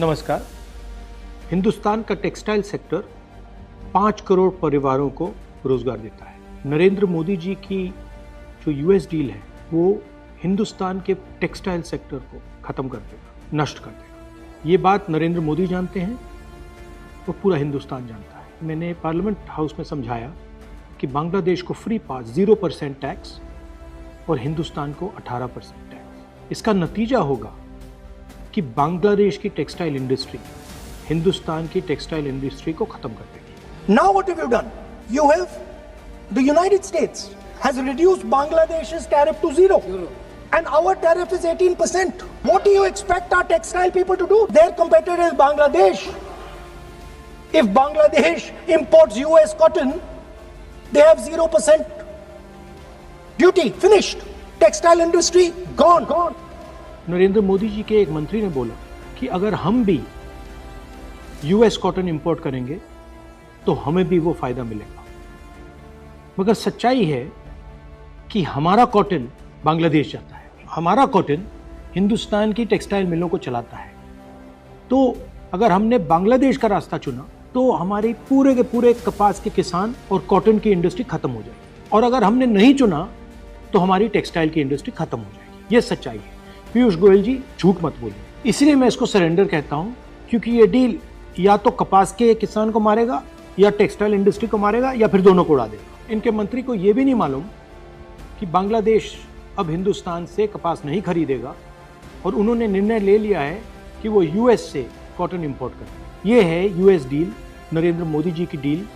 नमस्कार। हिंदुस्तान का textile sector 5 crore परिवारों को रोजगार देता है। नरेंद्र मोदी जी की जो यूएस डील है वो हिंदुस्तान के टेक्सटाइल सेक्टर को खत्म कर देगा, नष्ट कर देगा। ये बात नरेंद्र मोदी जानते हैं और पूरा हिंदुस्तान जानता है। मैंने पार्लियामेंट हाउस में समझाया कि बांग्लादेश को फ्री पास 0% टैक्स और हिंदुस्तान को 18% टैक्स। इसका नतीजा होगा कि बांग्लादेश की टेक्सटाइल इंडस्ट्री हिंदुस्तान की टेक्सटाइल इंडस्ट्री को खत्म कर देगी। Now what have you done? You have, the United States has reduced Bangladesh's tariff to zero. And our tariff is 18%. What do you expect our textile people to do? Their competitor is Bangladesh. If Bangladesh imports US cotton, they have 0% duty. Finished. Textile industry gone. Narendra Modi ji के एक मंत्री ने बोला कि अगर हम भी US cotton import करेंगे तो हमें भी वो फायदा मिलेगा। मगर सच्चाई है कि हमारा कॉटन बांग्लादेश जाता है, हमारा कॉटन हिंदुस्तान की टेक्सटाइल मिलों को चलाता है। तो अगर हमने बांग्लादेश का रास्ता चुना तो हमारे पूरे के पूरे कपास के किसान और कॉटन की इंडस्ट्री खत्म हो जाएगी, और अगर हमने नहीं चुना तो हमारी टेक्सटाइल की इंडस्ट्री खत्म हो जाएगी। ये सच्चाई है। पीयूष गोयल जी झूठ मत बोलिए। इसलिए मैं इसको सरेंडर कहता हूं, क्योंकि ये डील या तो कपास के किसान को मारेगा या टेक्सटाइल इंडस्ट्री को मारेगा या फिर दोनों को उड़ा देगा। इनके मंत्री को यह भी नहीं मालूम कि बांग्लादेश अब हिंदुस्तान से कपास नहीं खरीदेगा और उन्होंने निर्णय ले लिया है कि वो यूएस से कॉटन इंपोर्ट करें। ये है यूएस डील, नरेंद्र मोदी जी की डील।